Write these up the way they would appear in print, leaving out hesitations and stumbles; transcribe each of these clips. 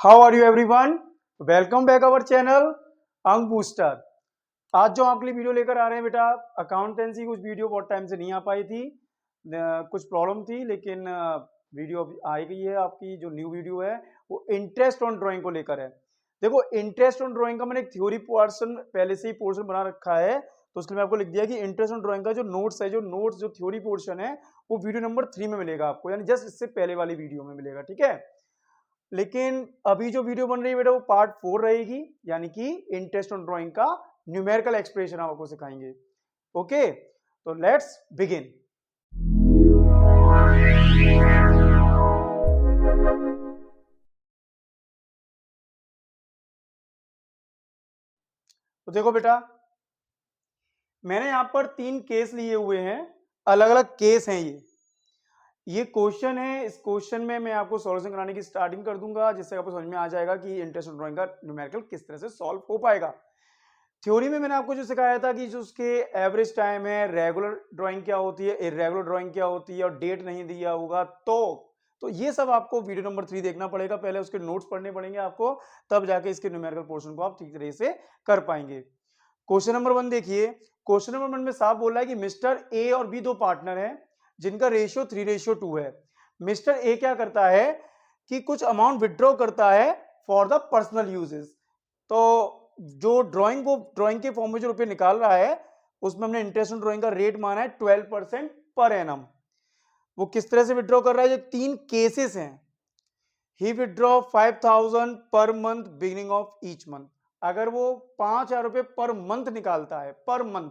How are you everyone? Welcome back our channel Ank booster. आज जो आपके लिए वीडियो लेकर आ रहे हैं बेटा, अकाउंटेंसी कुछ वीडियो बहुत टाइम से नहीं आ पाई थी, कुछ प्रॉब्लम थी, लेकिन वीडियो अभी आ गई है। आपकी जो न्यू वीडियो है वो इंटरेस्ट ऑन ड्राइंग को लेकर है। देखो, इंटरेस्ट ऑन ड्राइंग का मैंने एक थ्योरी पोर्शन पहले से ही पोर्शन बना रखा है, तो उसके लिए मैं आपको लिख दिया कि इंटरेस्ट ऑन ड्राइंग का जो नोट्स है, जो थ्योरी पोर्शन है, वो वीडियो नंबर 3 में मिलेगा आपको, यानी जस्ट इससे पहले वाली वीडियो में मिलेगा। ठीक है, लेकिन अभी जो वीडियो बन रही है बेटा वो पार्ट 4 रहेगी, यानी कि इंटरेस्ट ऑन ड्राइंग का न्यूमेरिकल एक्सप्रेशन आपको सिखाएंगे। ओके, तो लेट्स बिगिन। तो देखो बेटा, मैंने यहां पर 3 केस लिए हुए हैं, अलग अलग केस हैं ये क्वेश्चन है। इस क्वेश्चन में मैं आपको सॉल्यूशन कराने की स्टार्टिंग कर दूंगा, जिससे आपको समझ में आ जाएगा कि इंटरेस्ट ऑन ड्राइंग का न्यूमेरिकल किस तरह से सॉल्व हो पाएगा। थ्योरी में मैंने आपको जो सिखाया था कि जो उसके एवरेज टाइम है, रेगुलर ड्राइंग क्या होती है, इरेगुलर ड्राइंग क्या होती है, और डेट नहीं दिया होगा तो ये सब आपको वीडियो नंबर 3 देखना पड़ेगा। पहले उसके नोट्स पढ़ने पड़ेंगे आपको, तब जाके इसके न्यूमेरिकल पोर्शन को आप ठीक तरह से कर पाएंगे। क्वेश्चन नंबर 1 देखिए। क्वेश्चन नंबर 1 में साफ बोल रहा है कि मिस्टर ए और बी दो पार्टनर हैं जिनका रेशियो 3:2 है। मिस्टर ए क्या करता है कि कुछ अमाउंट विड्रॉ करता है फॉर द पर्सनल यूजेस। तो जो ड्राइंग के फॉर्म में जो रुपए निकाल रहा है, उसमें हमने इंटरेस्ट ऑन ड्राइंग का रेट माना है 12% पर एनम। वो किस तरह से विड्रॉ कर रहा है? जो 3 केसेस हैं, ही withdraw 5,000 per month beginning of each month. अगर वो 5,000 रुपए पर मंथ निकालता है, पर मंथ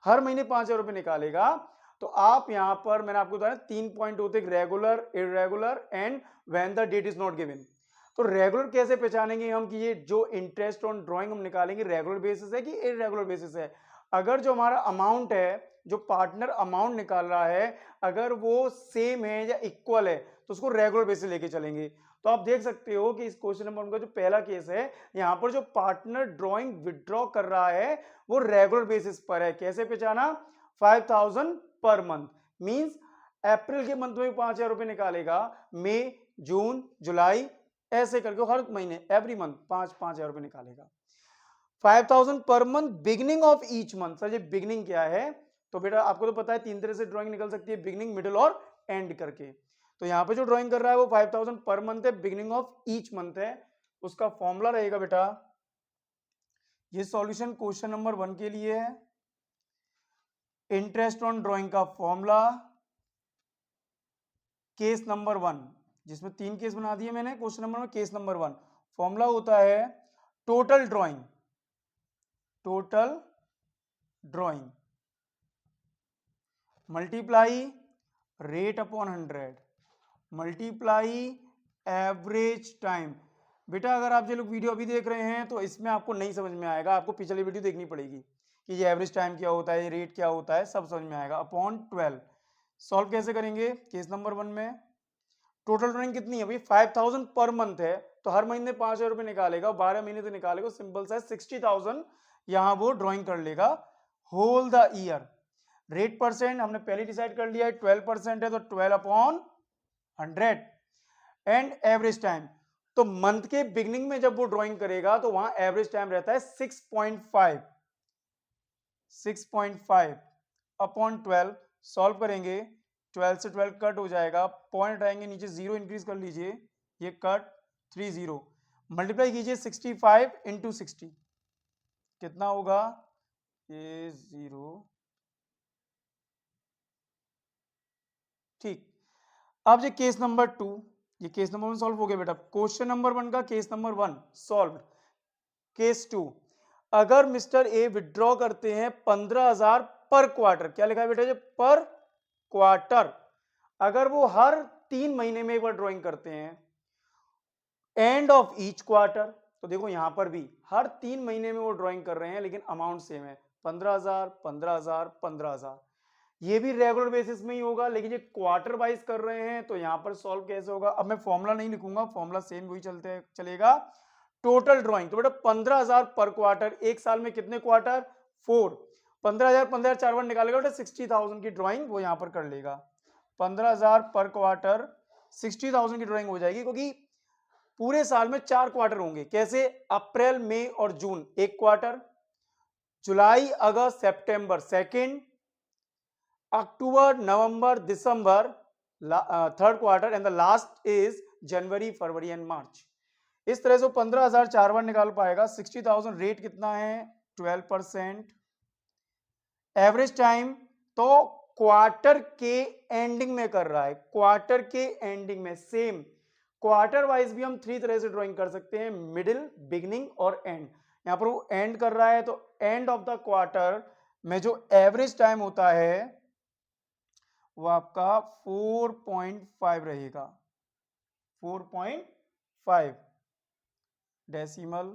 हर महीने 5,000 रुपए निकालेगा, तो आप यहां पर मैंने आपको बताया 3 पॉइंट होते हैं, regular, irregular and when the date is not given. तो रेगुलर कैसे पहचानेंगे हम कि ये जो इंटरेस्ट ऑन ड्राइंग हम निकालेंगे रेगुलर बेसिस है कि इरेगुलर बेसिस है? अगर जो हमारा अमाउंट है, जो पार्टनर अमाउंट निकाल रहा है, अगर वो सेम है या इक्वल है, तो उसको रेगुलर बेसिस लेके चलेंगे। तो आप देख सकते हो कि इस क्वेश्चन नंबर का जो पहला केस है, यहां पर जो पार्टनर ड्राइंग विड्रॉ कर रहा है वो रेगुलर बेसिस पर है। कैसे पहचाना? 5,000 पर मंथ मींस अप्रैल के मंथ में 5,000 रुपए निकालेगा, मई, जून, जुलाई, ऐसे करके हर महीने एवरी मंथ 5,000 रुपए निकालेगा। 5,000 per month beginning of each month. Sir ये बिगिनिंग क्या है? तो बेटा आपको तो पता है 3 तरह से ड्राइंग निकल सकती है, बिगिनिंग, मिडिल और एंड करके। तो यहां पे जो ड्राइंग कर रहा है वो 5,000 पर मंथ है, बिगिनिंग ऑफ ईच मंथ है। उसका फॉर्मूला रहेगा बेटा, ये सॉल्यूशन क्वेश्चन नंबर 1 के लिए है। इंटरेस्ट ऑन ड्राइंग का फॉर्मूला केस नंबर 1, जिसमें 3 केस बना दिए मैंने क्वेश्चन नंबर में। केस नंबर 1 फॉर्मूला होता है total drawing multiply rate upon 100 multiply average time. बेटा अगर आप ये लोग वीडियो अभी देख रहे हैं तो इसमें आपको नहीं समझ में आएगा, आपको पिछली वीडियो देखनी पड़ेगी कि ये एवरेज टाइम क्या होता है, ये रेट क्या होता है, सब समझ में आएगा। अपॉन 12 सॉल्व कैसे करेंगे? केस नंबर 1 में टोटल ड्राइंग कितनी है भाई? 5,000 पर मंथ है, तो हर महीने 5,000 रुपए निकालेगा, 12 महीने तो निकालेगा, सिंपल सा 60,000 यहां वो ड्राइंग कर लेगा whole the year. Rate percent हमने पहले डिसाइड कर लिया है, 12% है, तो 12 अपॉन 100 एंड एवरेज टाइम। तो मंथ के बिगनिंग में जब वो ड्राइंग करेगा तो वहां एवरेज टाइम रहता है 6.5 अपॉन 12। सॉल्व करेंगे, 12 से 12 कट हो जाएगा, पॉइंट आएंगे नीचे, 0 इंक्रीज कर लीजिए, ये कट 30 मल्टीप्लाई कीजिए 65 इंटू 60, कितना होगा? ये 0। ठीक, अब ये केस नंबर 2, ये केस नंबर 1 सॉल्व हो गया बेटा। क्वेश्चन नंबर 1 का केस नंबर 1 सॉल्व। केस 2, अगर मिस्टर ए विड्रॉ करते हैं 15,000 पर क्वार्टर, क्या लिखा है बेटा? ये पर क्वार्टर। अगर वो हर 3 महीने में एक बार ड्राइंग करते हैं, एंड ऑफ ईच क्वार्टर, तो देखो यहां पर भी हर 3 महीने में वो ड्राइंग कर रहे हैं, लेकिन अमाउंट सेम है, 15,000, 15,000, 15,000। ये भी रेगुलर बेसिस में ही होगा, लेकिन ये क्वार्टर वाइज कर रहे हैं, तो यहां पर सॉल्व कैसे होगा? अब मैं फॉर्मूला नहीं लिखूंगा, फॉर्मूला सेम वही चलेगा। टोटल ड्राइंग, तो बेटा 15,000 पर क्वार्टर, एक साल में कितने क्वार्टर? 4। 15,000 15,000 4 बार निकालेगा बेटा, 60,000 की ड्राइंग वो यहां पर कर लेगा। 15,000 पर क्वार्टर 60,000 की ड्राइंग हो जाएगी, क्योंकि पूरे साल में 4 क्वार्टर होंगे। कैसे? अप्रैल, मई और जून एक क्वार्टर, जुलाई, अगस्त, सितंबर सेकेंड, अक्टूबर, नवंबर, दिसंबर third quarter and the last is जनवरी, फरवरी एंड मार्च। इस तरह से 15,000 4 बार निकाल पाएगा। 60,000 रेट कितना है? 12%। एवरेज टाइम तो क्वार्टर के एंडिंग में कर रहा है, क्वार्टर के एंडिंग में। सेम क्वार्टर वाइज भी हम 3 तरह से ड्राइंग कर सकते हैं, मिडिल, बिगनिंग और एंड। यहां पर वो एंड कर रहा है तो एंड ऑफ द क्वार्टर में जो एवरेज टाइम होता है वो आपका 4.5 रहेगा। 4.5 डेसिमल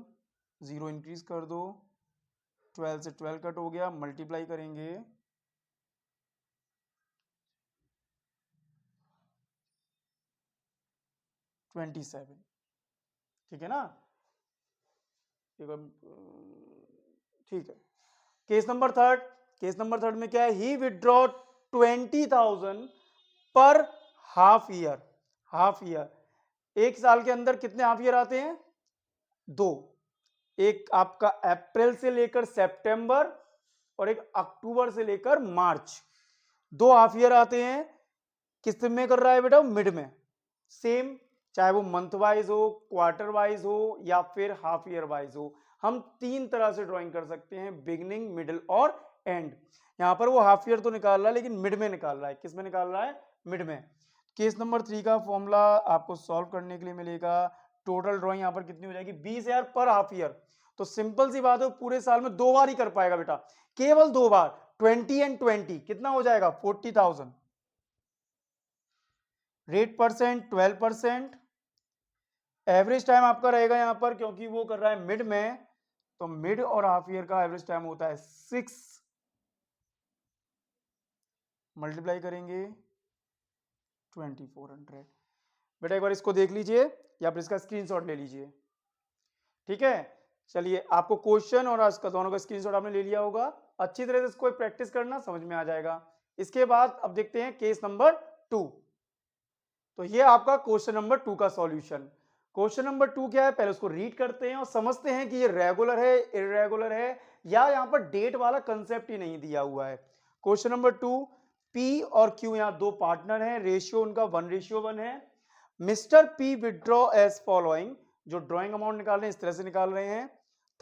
0 इंक्रीज कर दो, 12 से 12 कट हो गया, मल्टीप्लाई करेंगे 27। ठीक है ना? ठीक है। Case number third, case number third में क्या है? ही विड्रॉ 20,000 पर हाफ ईयर। हाफ ईयर एक साल के अंदर कितने हाफ ईयर आते हैं? 2। एक आपका अप्रैल से लेकर सितंबर और एक अक्टूबर से लेकर मार्च। 2 हाफ ईयर आते हैं। किस में कर रहा है बेटा? मिड में। सेम, चाहे वो मंथ वाइज हो, क्वार्टर वाइज हो या फिर हाफ ईयर वाइज हो, हम 3 तरह से ड्राइंग कर सकते हैं, बिगनिंग, मिडिल और एंड। यहां पर वो हाफ ईयर तो निकाल रहा है लेकिन मिड में निकाल रहा है। किस में निकाल रहा है? मिड में। केस नंबर 3 का फॉर्मूला आपको सॉल्व करने के लिए मिलेगा। टोटल ड्राइंग यहां पर कितनी हो जाएगी? 20,000 पर हाफ ईयर। तो सिंपल सी बात है, पूरे साल में 2 बार ही कर पाएगा बेटा, केवल 2 बार। 20 एंड 20 कितना हो जाएगा? 40,000। Rate percent 12%। एवरेज टाइम आपका रहेगा यहां पर, क्योंकि वो कर रहा है मिड में, तो मिड और हाफ ईयर का एवरेज टाइम होता है 6। मल्टीप्लाई करेंगे 2400। बेटा एक बार इसको देख लीजिए या फिर इसका स्क्रीनशॉट ले लीजिए। ठीक है, चलिए आपको क्वेश्चन और इसका दोनों का स्क्रीनशॉट आपने ले लिया होगा। अच्छी तरह से इसको प्रैक्टिस करना, समझ में आ जाएगा। इसके बाद अब देखते हैं केस नंबर 2। तो ये आपका क्वेश्चन नंबर 2 का सॉल्यूशन। क्वेश्चन नंबर 2 क्या है, पहले उसको रीड करते हैं और समझते हैं कि ये रेगुलर है, इरेगुलर है, या यहां पर डेट वाला कंसेप्ट ही नहीं दिया हुआ है। क्वेश्चन नंबर 2, पी और क्यू यहां 2 पार्टनर हैं, रेशियो उनका 1:1 है। Mister P withdraw as following, जो ड्रॉइंग अमाउंट निकाल रहे हैं इस तरह से निकाल रहे हैं।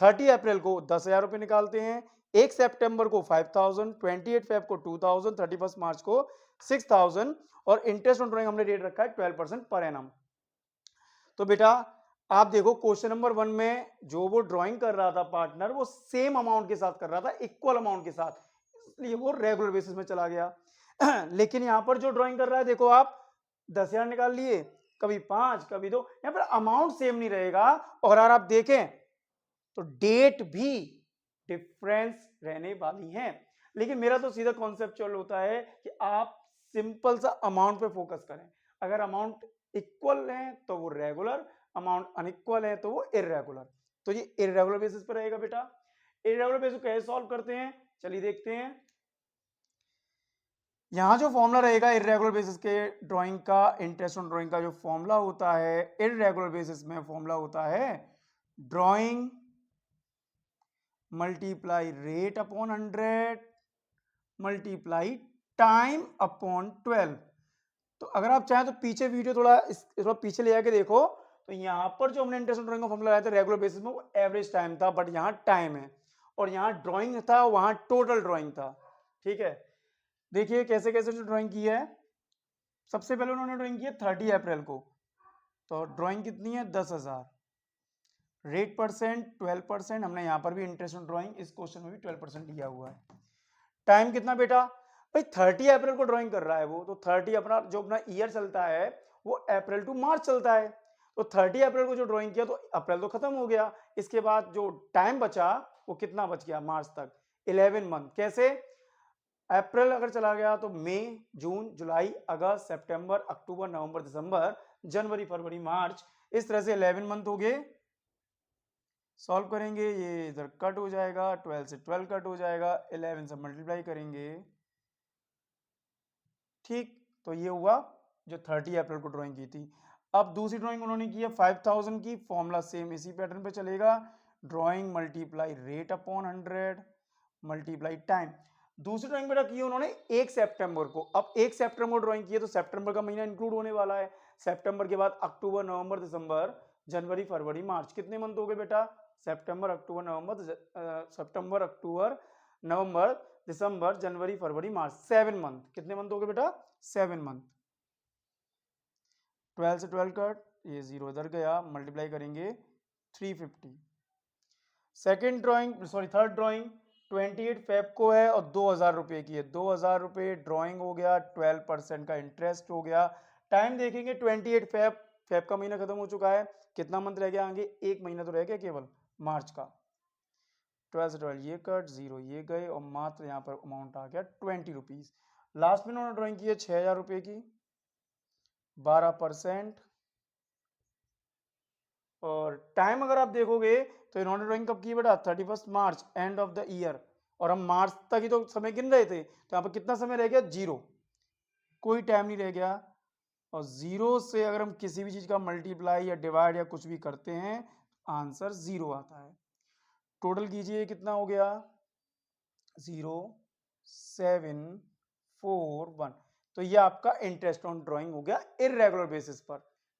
30 अप्रैल को 10,000 रुपए निकालते हैं, 1 सितंबर को 5,000, 28 फेब को 2,000, 31 मार्च को 6,000 और इंटरेस्ट ऑन ड्राइंग हमने रेट रखा है 12% पर एनम। तो बेटा आप देखो क्वेश्चन नंबर 1 में जो वो ड्राइंग कर रहा था पार्टनर, वो सेम अमाउंट के साथ कर रहा था, इक्वल अमाउंट के साथ, इसलिए वो रेगुलर बेसिस में चला गया। लेकिन यहां पर जो ड्राइंग कर रहा है, देखो आप 10,000 निकाल लिए, कभी 5 कभी 2, यहां पर अमाउंट सेम नहीं रहेगा। और अगर आप देखें तो डेट भी डिफरेंस रहने वाली है। लेकिन मेरा तो सीधा कॉन्सेप्चुअल होता है कि आप सिंपल सा अमाउंट पे फोकस करें। अगर अमाउंट इक्वल है तो वो रेगुलर, अमाउंट अनइक्वल है तो वो इरेगुलर। तो ये इरेगुलर बेसिस पे रहेगा बेटा। इरेगुलर बेसिस कैसे सॉल्व करते हैं, चलिए देखते हैं। यहां जो फॉर्मूला रहेगा इरेगुलर बेसिस के ड्राइंग का, इंटरेस्ट ऑन ड्राइंग का जो फॉर्मूला होता है इरेगुलर बेसिस में, फॉर्मूला होता है drawing multiply rate upon 100 multiply time upon 12। तो अगर आप चाहें तो पीछे वीडियो थोड़ा पीछे ले जाके देखो, तो यहां पर जो हमने इंटरेस्ट ड्राइंग का फॉर्मूला लाया था रेगुलर बेसिस में, वो एवरेज टाइम था, बट यहां टाइम है, और यहां ड्राइंग था, वहां टोटल ड्राइंग था। ठीक है, देखिए कैसे कैसे जो ड्राइंग की है। सबसे पहले उन्होंने ड्राइंग की है 30 अप्रैल को, तो ड्राइंग कितनी है? 10,000। रेट परसेंट 12%, हमने यहां पर भी इंटरेस्ट ऑन ड्राइंग इस क्वेश्चन में भी 12% लिया हुआ है। टाइम कितना बेटा? भाई 30 अप्रैल को ड्राइंग कर रहा है वो, तो 30 अपना जो अपना ईयर चलता है वो अप्रैल टू मार्च चलता है। तो 30 अप्रैल को जो ड्राइंग किया तो अप्रैल तो खत्म हो गया, इसके बाद जो टाइम बचा वो कितना बच गया? मार्च तक, 11 मंथ। कैसे? अप्रैल अगर चला गया तो मई, जून, जुलाई, अगस्त, सितंबर, अक्टूबर, नवंबर, दिसंबर, जनवरी, फरवरी, मार्च, इस तरह से 11 मंथ हो गए। सॉल्व करेंगे, ये इधर कट हो जाएगा, 12 से 12 कट हो जाएगा, 11 से मल्टीप्लाई करेंगे। ठीक, तो ये हुआ जो 30 अप्रैल को ड्राइंग की थी। अब दूसरी ड्राइंग उन्होंने की है 5000 की, फॉर्मूला सेम इसी पैटर्न पे चलेगा, drawing multiply rate upon 100 multiply time. दूसरी ड्राइंग बेटा की है उन्होंने 1 सितंबर को। अब 1 सितंबर को ड्राइंग की है तो सितंबर का महीना इंक्लूड होने वाला है। सितंबर के बाद अक्टूबर, नवंबर, दिसंबर, जनवरी, फरवरी, मार्च, कितने मंथ हो गए बेटा? सितंबर, अक्टूबर, नवंबर, दिसंबर, जनवरी, फरवरी, मार्च, 7 मंथ। कितने मंथ हो गए बेटा? 7 मंथ। 12 से 12 कट, ये 0 इधर गया, मल्टीप्लाई करेंगे 350। Second drawing, sorry third drawing 28 Feb को है और 2000 रुपए की है। 2000 रुपए ड्राइंग हो गया, 12% का इंटरेस्ट हो गया। टाइम देखेंगे 28 फेब, फेब का महीना खत्म हो चुका है, कितना मंथ रह गया आगे? एक महीना तो रह गया केवल, मार्च का। 12 से 12 ये कट, 0 ये गए और मात्र यहाँ पर अमाउंट आ गया 20 रुपीज। लास्ट में उन्होंने ड्राइंग की है 6000 रुपए की, 12%। और टाइम अगर आप देखोगे तो इन्होंने ड्राइंग कब की बेटा? 31 मार्च, एंड ऑफ द ईयर। और हम मार्च तक ही तो समय गिन रहे थे, तो यहाँ पर कितना समय रह गया? 0, कोई टाइम नहीं रह गया। और 0 से अगर हम किसी भी चीज का मल्टीप्लाई या डिवाइड या कुछ भी करते हैं, आंसर 0 आता है। टोटल कीजिए कितना हो गया? 0 7 4 1। तो ये आपका इंटरेस्ट ऑन ड्राइंग हो गया इररेगुलर बेसिस पर।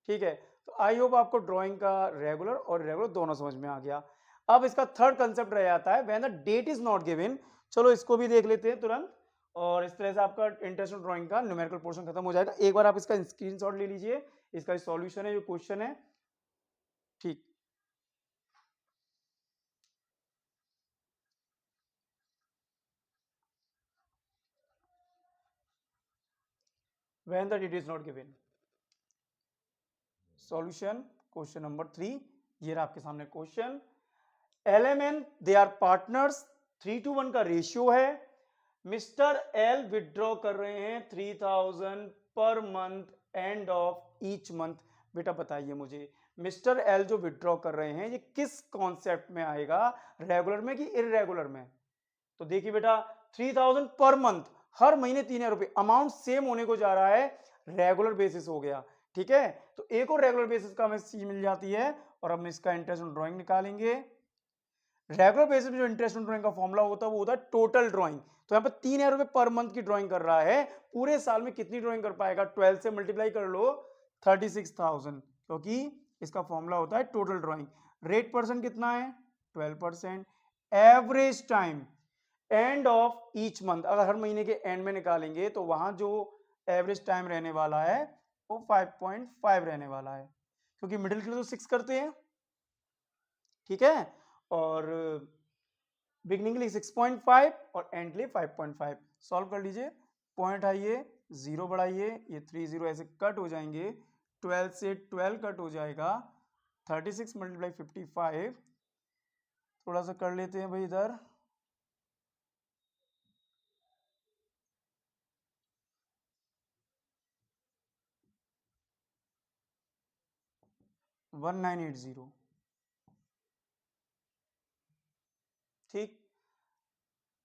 ठीक है, तो आई होप आपको ड्राइंग का रेगुलर और इरेगुलर दोनों समझ में आ गया। अब इसका थर्ड कंसेप्ट रह जाता है when the date is not given. चलो इसको भी देख लेते हैं तुरंत, और इस तरह से आपका इंटरेस्ट ऑन ड्राइंग का न्यूमेरिकल पोर्शन खत्म हो जाएगा। एक बार आप इसका स्क्रीनशॉट ले लीजिए, इसका सॉल्यूशन है, जो क्वेश्चन है। ठीक, when the date is not given, solution question number 3। ये रहा आपके सामने question. LMN they are partners, 3:1 का रेशियो है। मिस्टर एल विड्रॉ कर रहे हैं 3000 per month end of each month. बेटा बताइए मुझे, मिस्टर एल जो विड्रॉ कर रहे हैं ये किस कॉन्सेप्ट में आएगा, रेगुलर में कि इररेगुलर में? तो देखिए बेटा, 3000 पर मंथ, हर महीने 3000 रुपए, अमाउंट सेम होने को जा रहा है, रेगुलर बेसिस हो गया। ठीक है, तो एक और रेगुलर बेसिस का हमें चीज मिल जाती है, और हम इसका इंटरेस्ट ऑन ड्राइंग निकालेंगे। रेगुलर बेसिस में जो इंटरेस्ट ऑन ड्राइंग का फॉर्मूला होता है वो होता है टोटल ड्राइंग। तो यहाँ पर 3000 रुपए पर मंथ की ड्राइंग कर रहा है, पूरे साल में कितनी ड्राइंग कर पाएगा? 12 से मल्टीप्लाई कर लो, 36,000, क्योंकि इसका फॉर्मूला होता है टोटल ड्राइंग। रेट परसेंट कितना है? 12%। Average time end of each month, अगर हर महीने के एंड में निकालेंगे तो वहां जो एवरेज टाइम रहने वाला है वो 5.5 रहने वाला है, क्योंकि मिडिल के लिए तो 6 करते हैं। ठीक है, और बिगनिंग के लिए 6.5 और एंड के लिए 5.5। सॉल्व कर लीजिए, पॉइंट आइए, 0 बढ़ाइए, ये 3 0 ऐसे कट हो जाएंगे, 12 से 12 कट हो जाएगा, 36 मल्टीप्लाई 55, थोड़ा सा कर लेते हैं भाई इधर, 1980। ठीक,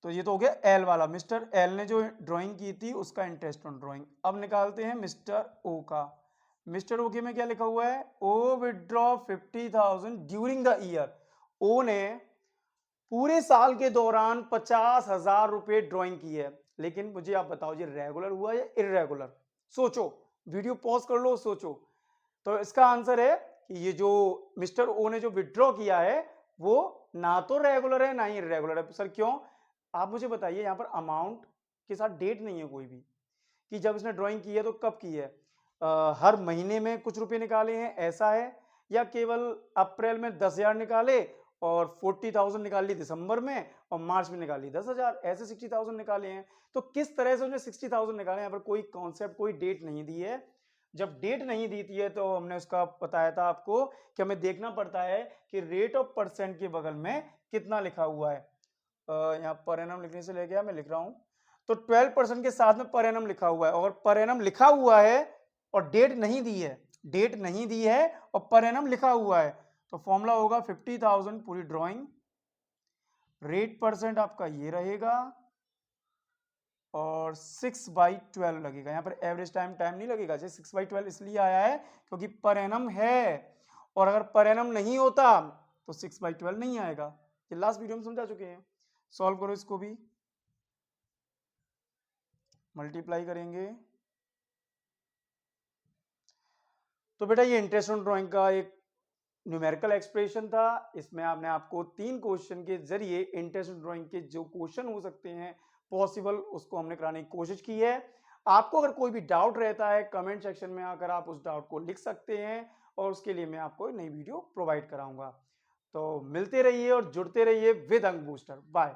तो ये तो हो गया एल वाला, मिस्टर एल ने जो ड्राइंग की थी उसका इंटरेस्ट ऑन ड्राइंग। अब निकालते हैं मिस्टर ओ का। मिस्टर ओ के में क्या लिखा हुआ है? ओ विड्रॉ 50,000 ड्यूरिंग द ईयर। ओ ने पूरे साल के दौरान 50,000 रुपए ड्राइंग की है, लेकिन मुझे आप बताओ ये रेगुलर हुआ या इररेगुलर? सोचो, वीडियो पॉज कर लो, सोचो। तो इसका आंसर है कि ये जो मिस्टर ओ ने जो विड्रॉ किया है वो ना तो रेगुलर है ना ही इररेगुलर है। सर क्यों? आप मुझे बताइए, यहां पर अमाउंट के साथ डेट नहीं है कोई भी, कि जब इसने ड्राइंग की है तो कब की है, हर महीने में कुछ रुपए निकाले हैं ऐसा है, या केवल अप्रैल में 10,000 निकाले और 40,000 निकाल ली दिसंबर में और मार्च में निकाल ली 10,000, ऐसे 60,000 निकाले हैं। तो किस तरह से उसने 60,000 निकाले? यहाँ पर कोई कॉन्सेप्ट, कोई डेट नहीं दी है। जब डेट नहीं दी थी है तो हमने उसका बताया था आपको कि हमें देखना पड़ता है कि रेट ऑफ परसेंट के बगल में कितना लिखा हुआ है। यहाँ पर एनम लिखने से ले गया, मैं लिख रहा हूं, तो 12% के साथ में पर एनम लिखा हुआ है, और पर एनम लिखा हुआ है और डेट नहीं दी है, डेट नहीं दी है और पर एनम लिखा हुआ है, तो फॉर्मूला होगा 50,000 पूरी ड्राइंग, रेट परसेंट आपका ये रहेगा, और 6/12 लगेगा। यहाँ पर एवरेज टाइम नहीं लगेगा। जैसे 6/12 इसलिए आया है क्योंकि पर एनम है, और अगर पर एनम नहीं होता तो 6/12 नहीं आएगा। ये लास्ट वीडियो में समझा चुके हैं। सॉल्व करो इसको भी, मल्टीप्लाई करेंगे। तो बेटा ये इंटरेस्ट ऑन ड्राइंग का एक न्यूमेरिकल एक्सप्रेशन था। इसमें आपने आपको 3 क्वेश्चन के जरिए इंटरेस्ट ऑन ड्राइंग के जो क्वेश्चन हो सकते हैं पॉसिबल, उसको हमने कराने की कोशिश की है। आपको अगर कोई भी डाउट रहता है कमेंट सेक्शन में आकर आप उस डाउट को लिख सकते हैं, और उसके लिए मैं आपको नई वीडियो प्रोवाइड कराऊंगा। तो मिलते रहिए और जुड़ते रहिए विद अंक बूस्टर। बाय।